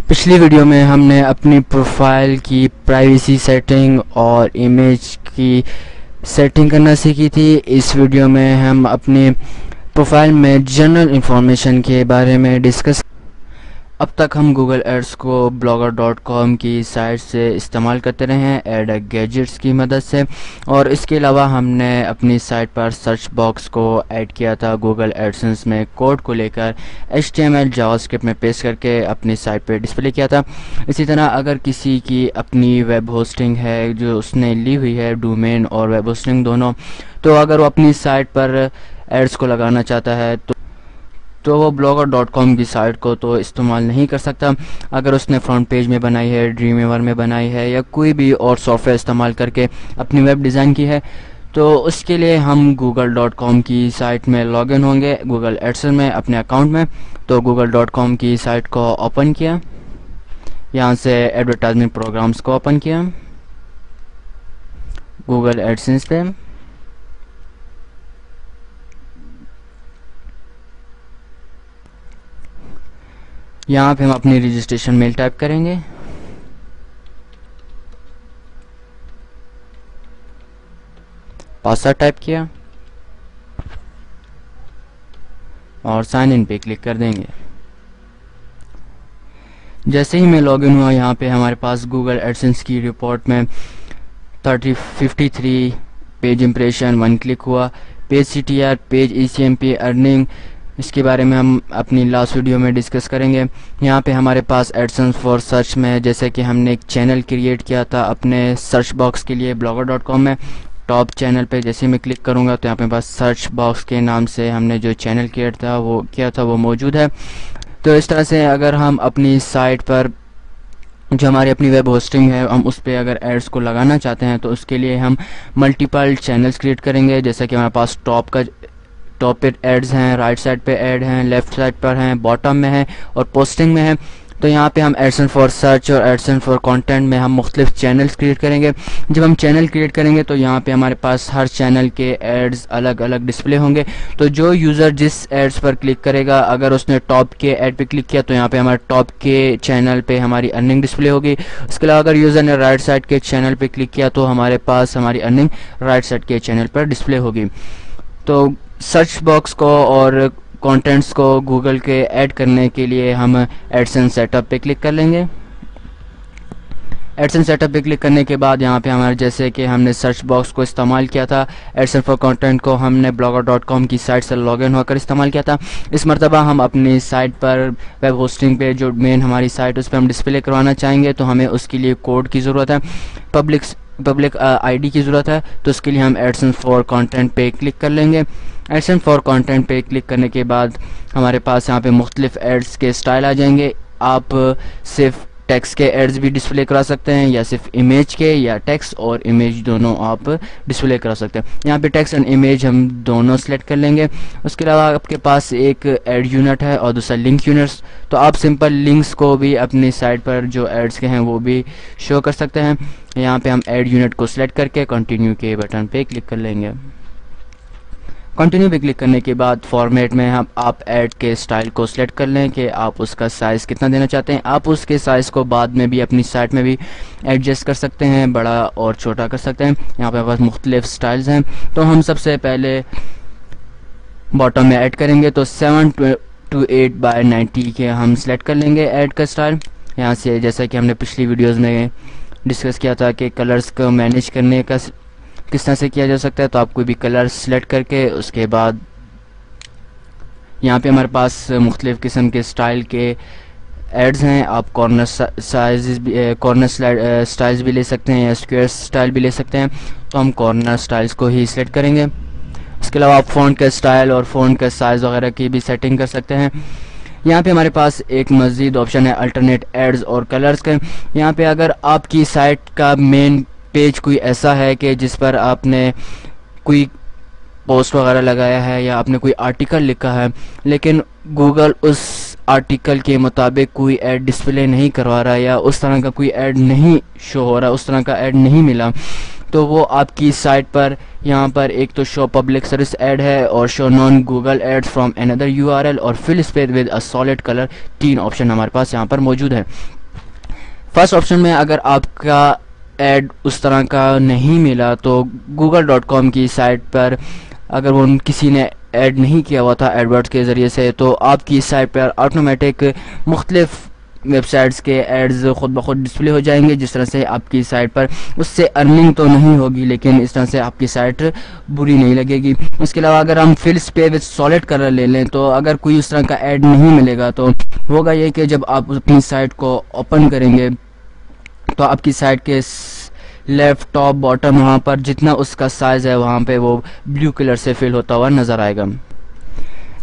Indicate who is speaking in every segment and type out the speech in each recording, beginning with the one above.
Speaker 1: पिछली वीडियो में हमने अपनी प्रोफाइल की प्राइवेसी सेटिंग और इमेज की सेटिंग करना सीखी थी। इस वीडियो में हम अपनी प्रोफाइल में जनरल इंफॉर्मेशन के बारे में डिस्कस। अब तक हम गूगल एड्स को blogger.com की साइट से इस्तेमाल करते रहे हैं एड गैजेट्स की मदद से, और इसके अलावा हमने अपनी साइट पर सर्च बॉक्स को ऐड किया था गूगल एडसेंस में कोड को लेकर HTML जावास्क्रिप्ट में पेस्ट करके अपनी साइट पर डिस्प्ले किया था। इसी तरह अगर किसी की अपनी वेब होस्टिंग है जो उसने ली हुई है, डोमेन और वेब होस्टिंग दोनों, तो अगर वो अपनी साइट पर एड्स को लगाना चाहता है तो वो blogger.com की साइट को तो इस्तेमाल नहीं कर सकता। अगर उसने फ्रंट पेज में बनाई है, ड्रीमवीवर में बनाई है या कोई भी और सॉफ्टवेयर इस्तेमाल करके अपनी वेब डिज़ाइन की है, तो उसके लिए हम google.com की साइट में लॉगिन होंगे गूगल एडसेंस में अपने अकाउंट में। तो google.com की साइट को ओपन किया, यहाँ से एडवर्टाइजमेंट प्रोग्राम्स को ओपन किया गूगल एडसेंस पे। यहाँ पे हम अपनी रजिस्ट्रेशन मेल टाइप करेंगे, पासवर्ड टाइप किया और साइन इन पे क्लिक कर देंगे। जैसे ही मैं लॉगिन हुआ, यहाँ पे हमारे पास गूगल एडसेंस की रिपोर्ट में 53 पेज इंप्रेशन, 1 क्लिक हुआ, page CTR, page ECMP, earning, इसके बारे में हम अपनी लास्ट वीडियो में डिस्कस करेंगे। यहाँ पे हमारे पास एडसेंस फॉर सर्च में जैसे कि हमने एक चैनल क्रिएट किया था अपने सर्च बॉक्स के लिए blogger.com में, टॉप चैनल पे जैसे ही मैं क्लिक करूँगा तो यहाँ पे पास सर्च बॉक्स के नाम से हमने जो चैनल क्रिएट किया था वो मौजूद है। तो इस तरह से अगर हम अपनी साइट पर जो हमारी अपनी वेब होस्टिंग है हम उस पर अगर एड्स को लगाना चाहते हैं तो उसके लिए हम मल्टीपल चैनल्स क्रिएट करेंगे। जैसे कि हमारे पास टॉप पे एड्स हैं, राइट साइड पे ऐड हैं, लेफ्ट साइड पर हैं, बॉटम में हैं और पोस्टिंग में हैं। तो यहाँ पे हम एडसेंस फॉर सर्च और एडसेंस फॉर कंटेंट में हम मुख्तलिफ चैनल्स क्रिएट करेंगे। जब हम चैनल क्रिएट करेंगे तो यहाँ पे हमारे पास हर चैनल के एड्स अलग अलग डिस्प्ले होंगे। तो जो यूज़र जिस एड्स पर क्लिक करेगा, अगर उसने टॉप के ऐड पे क्लिक किया तो यहाँ पे हमारे टॉप के चैनल पे हमारी अर्निंग डिस्प्ले होगी। उसके अलावा अगर यूज़र ने राइट साइड के चैनल पे क्लिक किया तो हमारे पास हमारी अर्निंग राइट साइड के चैनल पर डिस्प्ले होगी। तो सर्च बॉक्स को और कंटेंट्स को गूगल के ऐड करने के लिए हम एडसेंस सेटअप पे क्लिक कर लेंगे। एडसेंस सेटअप पे क्लिक करने के बाद यहाँ पे हमारे जैसे कि हमने सर्च बॉक्स को इस्तेमाल किया था, एडसेंस फॉर कंटेंट को हमने blogger.com की साइट से लॉगिन होकर इस्तेमाल किया था। इस मरतबा हम अपनी साइट पर वेब होस्टिंग पे जो मेन हमारी साइट उस पर हम डिस्प्ले करवाना चाहेंगे, तो हमें उसके लिए कोड की ज़रूरत है, पब्लिक ID की ज़रूरत है। तो उसके लिए हम एडसेंस फॉर कंटेंट पे क्लिक कर लेंगे। एडसेंस फॉर कंटेंट पे क्लिक करने के बाद हमारे पास यहाँ पे मुख्तलिफ एड्स के स्टाइल आ जाएंगे। आप सिर्फ टेक्स्ट के एड्स भी डिस्प्ले करा सकते हैं या सिर्फ इमेज के, या टेक्स्ट और इमेज दोनों आप डिस्प्ले करा सकते हैं। यहाँ पे टेक्स्ट एंड इमेज हम दोनों सेलेक्ट कर लेंगे। उसके अलावा आपके पास एक एड यूनिट है और दूसरा लिंक यूनिट्स, तो आप सिंपल लिंक्स को भी अपनी साइट पर जो एड्स के हैं वो भी शो कर सकते हैं। यहाँ पे हम एड यूनिट को सिलेक्ट करके कंटिन्यू के बटन पे क्लिक कर लेंगे। कंटिन्यू पे क्लिक करने के बाद फॉर्मेट में हम आप ऐड के स्टाइल को सिलेक्ट कर लें कि आप उसका साइज़ कितना देना चाहते हैं। आप उसके साइज़ को बाद में भी अपनी साइट में भी एडजस्ट कर सकते हैं, बड़ा और छोटा कर सकते हैं। यहाँ पे पास मुख्तलिफ स्टाइल्स हैं। तो हम सबसे पहले बॉटम में ऐड करेंगे तो 728x90 के हम सिलेक्ट कर लेंगे ऐड का स्टाइल। यहाँ से जैसा कि हमने पिछली वीडियोज़ में डिस्कस किया था कि कलर्स को मैनेज करने का किस तरह से किया जा सकता है, तो आप कोई भी कलर सेलेक्ट करके उसके बाद यहाँ पे हमारे पास मुख्तलिफ़ किस्म के स्टाइल के एड्स हैं। आप कॉर्नर स्टाइल्स भी ले सकते हैं या स्क्वायर स्टाइल भी ले सकते हैं। तो हम कॉर्नर स्टाइल्स को ही सिलेक्ट करेंगे। उसके अलावा आप फ़ॉन्ट का स्टाइल और फ़ॉन्ट का साइज़ वगैरह की भी सेटिंग कर सकते हैं। यहाँ पे हमारे पास एक मज़ीद ऑप्शन है अल्टरनेट एड्स और कलर्स का। यहाँ पे अगर आपकी साइट का मेन पेज कोई ऐसा है कि जिस पर आपने कोई पोस्ट वगैरह लगाया है या आपने कोई आर्टिकल लिखा है, लेकिन गूगल उस आर्टिकल के मुताबिक कोई ऐड डिस्प्ले नहीं करवा रहा या उस तरह का कोई ऐड नहीं शो हो रहा, उस तरह का ऐड नहीं मिला, तो वो आपकी साइट पर यहाँ पर एक तो शो पब्लिक सर्विस ऐड है और show non Google ad from another URL और fill space with a solid colour, 3 option हमारे पास यहाँ पर मौजूद है। फर्स्ट ऑप्शन में अगर आपका ऐड उस तरह का नहीं मिला तो google.com की साइट पर अगर वो किसी ने ऐड नहीं किया हुआ था एडवर्ड्स के ज़रिए से, तो आपकी साइट पर ऑटोमेटिक मुख्तलिफ वेबसाइट्स के एड्स खुद ब खुद डिस्प्ले हो जाएंगे, जिस तरह से आपकी साइट पर उससे अर्निंग तो नहीं होगी लेकिन इस तरह से आपकी साइट बुरी नहीं लगेगी। उसके अलावा अगर हम फिल्स पे विद सॉलिड कलर ले लें तो अगर कोई उस तरह का ऐड नहीं मिलेगा तो होगा ये कि जब आप अपनी साइट को ओपन करेंगे तो आपकी साइट के लेफ्ट टॉप बॉटम वहाँ पर जितना उसका साइज़ है वहाँ पे वो ब्लू कलर से फिल होता हुआ नज़र आएगा।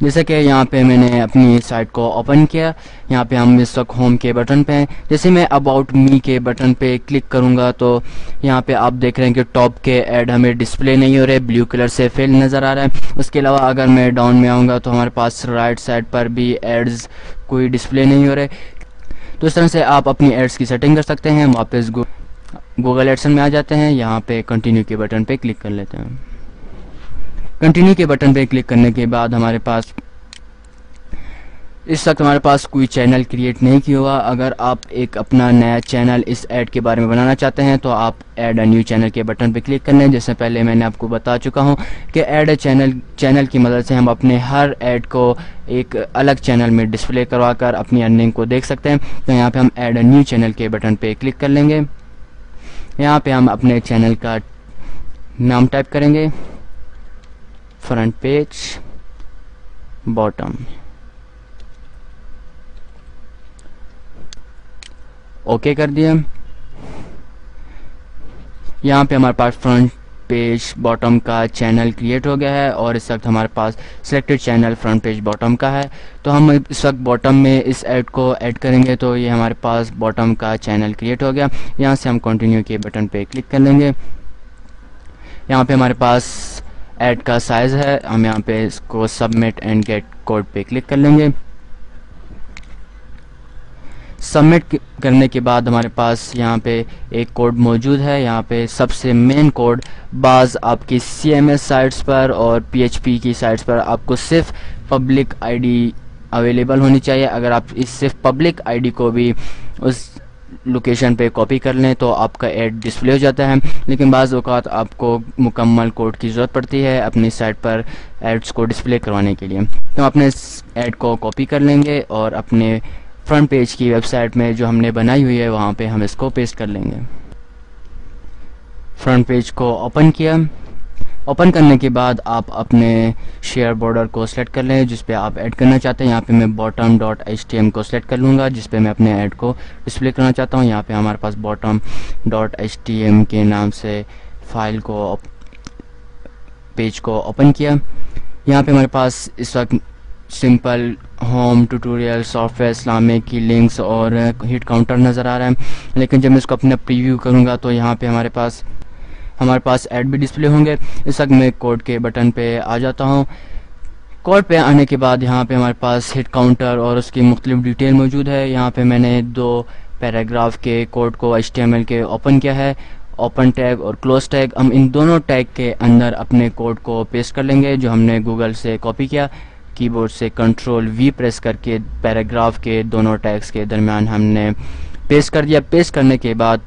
Speaker 1: जैसे कि यहाँ पे मैंने अपनी साइट को ओपन किया, यहाँ पे हम इस वक्त होम के बटन पे हैं। जैसे मैं अबाउट मी के बटन पे क्लिक करूँगा तो यहाँ पे आप देख रहे हैं कि टॉप के ऐड हमें डिस्प्ले नहीं हो रहे, ब्लू कलर से फिल नज़र आ रहा है। उसके अलावा अगर मैं डाउन में आऊँगा तो हमारे पास राइट साइड पर भी एड्स कोई डिस्प्ले नहीं हो रहे। तो इस तरह से आप अपनी एड्स की सेटिंग कर सकते हैं। वापस गूगल एडसेंस में आ जाते हैं, यहाँ पे कंटिन्यू के बटन पे क्लिक कर लेते हैं। कंटिन्यू के बटन पे क्लिक करने के बाद हमारे पास इस वक्त हमारे पास कोई चैनल क्रिएट नहीं किया हुआ। अगर आप एक अपना नया चैनल इस ऐड के बारे में बनाना चाहते हैं तो आप ऐड अ न्यू चैनल के बटन पे क्लिक करना है। जैसे पहले मैंने आपको बता चुका हूं कि ऐड अ चैनल की मदद से हम अपने हर ऐड को एक अलग चैनल में डिस्प्ले करवा कर अपनी अर्निंग को देख सकते हैं। तो यहाँ पे हम ऐड अ न्यू चैनल के बटन पे क्लिक कर लेंगे। यहाँ पे हम अपने चैनल का नाम टाइप करेंगे, फ्रंट पेज बॉटम, ओके कर दिया। यहाँ पे हमारे पास फ्रंट पेज बॉटम का चैनल क्रिएट हो गया है और इस वक्त हमारे पास selected channel front page bottom का है। तो हम इस वक्त बॉटम में इस ऐड को ऐड करेंगे तो ये हमारे पास बॉटम का चैनल क्रिएट हो गया। यहाँ से हम कंटिन्यू के बटन पे क्लिक कर लेंगे। यहाँ पे हमारे पास ऐड का साइज़ है, हम यहाँ पे इसको सबमिट एंड गेट कोड पे क्लिक कर लेंगे। सबमिट करने के बाद हमारे पास यहाँ पे एक कोड मौजूद है। यहाँ पे सबसे मेन कोड बाज़ आपकी CMS साइट्स पर और PHP की साइट्स पर आपको सिर्फ पब्लिक आईडी अवेलेबल होनी चाहिए। अगर आप इस सिर्फ पब्लिक आईडी को भी उस लोकेशन पे कॉपी कर लें तो आपका ऐड डिस्प्ले हो जाता है, लेकिन बाज़ औक़ात आपको मुकम्मल कोड की ज़रूरत पड़ती है अपनी साइट पर एड्स को डिस्प्ले करवाने के लिए। तो हम अपने ऐड को कॉपी कर लेंगे और अपने फ्रंट पेज की वेबसाइट में जो हमने बनाई हुई है वहाँ पे हम इसको पेस्ट कर लेंगे। फ्रंट पेज को ओपन किया। ओपन करने के बाद आप अपने शेयर बॉर्डर को सिलेक्ट कर लें जिस पे आप ऐड करना चाहते हैं। यहाँ पे मैं bottom.htm को सिलेक्ट कर लूँगा जिस पे मैं अपने ऐड को डिस्प्ले करना चाहता हूँ। यहाँ पे हमारे पास bottom.htm के नाम से फाइल को पेज को ओपन किया। यहाँ पे हमारे पास इस वक्त simple home tutorial software Islamic की लिंक्स और हिट काउंटर नज़र आ रहा है, लेकिन जब मैं इसको अपना प्रीव्यू करूँगा तो यहाँ पे हमारे पास ऐड भी डिस्प्ले होंगे। इस वक्त मैं कोड के बटन पे आ जाता हूँ। कोड पे आने के बाद यहाँ पे हमारे पास हिट काउंटर और उसकी मुख्तलिफ डिटेल मौजूद है। यहाँ पे मैंने 2 पैराग्राफ के कोड को HTML के ओपन किया है, ओपन टैग और क्लोज टैग। हम इन दोनों टैग के अंदर अपने कोड को पेस्ट कर लेंगे जो हमने गूगल से कॉपी किया। कीबोर्ड से Ctrl+V प्रेस करके पैराग्राफ के दोनों टैग्स के दरमियान हमने पेस्ट कर दिया। पेस्ट करने के बाद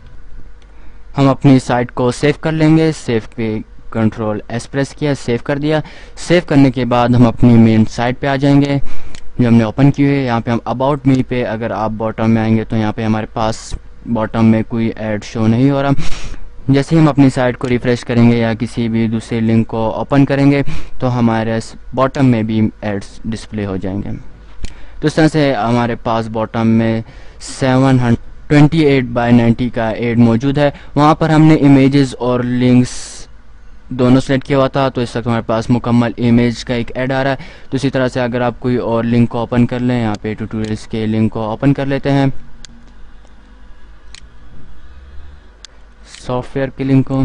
Speaker 1: हम अपनी साइट को सेव कर लेंगे। सेव पे Ctrl+S प्रेस किया, सेव कर दिया। सेव करने के बाद हम अपनी मेन साइट पे आ जाएंगे जो हमने ओपन की हुई है। यहाँ पे हम अबाउट मी पे अगर आप बॉटम में आएंगे तो यहाँ पे हमारे पास बॉटम में कोई ऐड शो नहीं हो रहा। जैसे ही हम अपनी साइट को रिफ़्रेश करेंगे या किसी भी दूसरे लिंक को ओपन करेंगे तो हमारे बॉटम में भी एड्स डिस्प्ले हो जाएंगे। तो इस तरह से हमारे पास बॉटम में 728x90 का ऐड मौजूद है। वहाँ पर हमने इमेजेस और लिंक्स दोनों सेलेक्ट किया हुआ था, तो इस वक्त हमारे पास मुकम्मल इमेज का एक ऐड आ रहा है। तो इसी तरह से अगर आप कोई और लिंक को ओपन कर लें, यहाँ पे ट्यूटोरियल्स के लिंक को ओपन कर लेते हैं, सॉफ्टवेयर के लिंक को,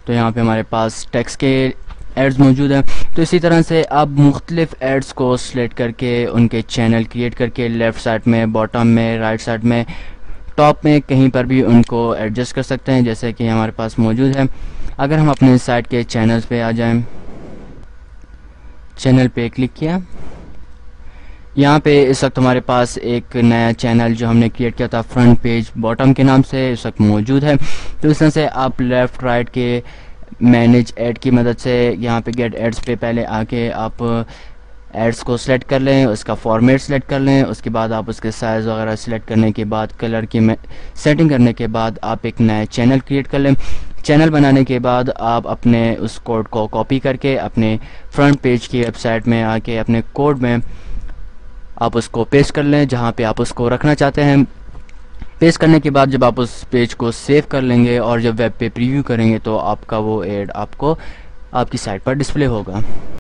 Speaker 1: तो यहाँ पे हमारे पास टेक्स्ट के एड्स मौजूद हैं। तो इसी तरह से आप मुख्तलिफ एड्स को सिलेक्ट करके उनके चैनल क्रिएट करके लेफ़्ट साइड में, बॉटम में, राइट साइड में, टॉप में कहीं पर भी उनको एडजस्ट कर सकते हैं जैसे कि हमारे पास मौजूद है। अगर हम अपने साइट के चैनल्स पे आ जाएं, चैनल पे क्लिक किया, यहाँ पे इस वक्त हमारे पास एक नया चैनल जो हमने क्रिएट किया था फ्रंट पेज बॉटम के नाम से इस वक्त मौजूद है। तो इस तरह से आप लेफ़्ट राइट के मैनेज ऐड की मदद से यहाँ पे गेट एड्स पे पहले आके आप एड्स को सिलेक्ट कर लें, उसका फॉर्मेट सिलेक्ट कर लें, उसके बाद आप उसके साइज़ वगैरह सिलेक्ट करने के बाद कलर की सेटिंग करने के बाद आप एक नया चैनल क्रिएट कर लें। चैनल बनाने के बाद आप अपने उस कोड को कॉपी करके अपने फ्रंट पेज की वेबसाइट में आके अपने कोड में आप उसको पेस्ट कर लें जहाँ पे आप उसको रखना चाहते हैं। पेस्ट करने के बाद जब आप उस पेज को सेव कर लेंगे और जब वेब पे प्रीव्यू करेंगे तो आपका वो ऐड आपको आपकी साइट पर डिस्प्ले होगा।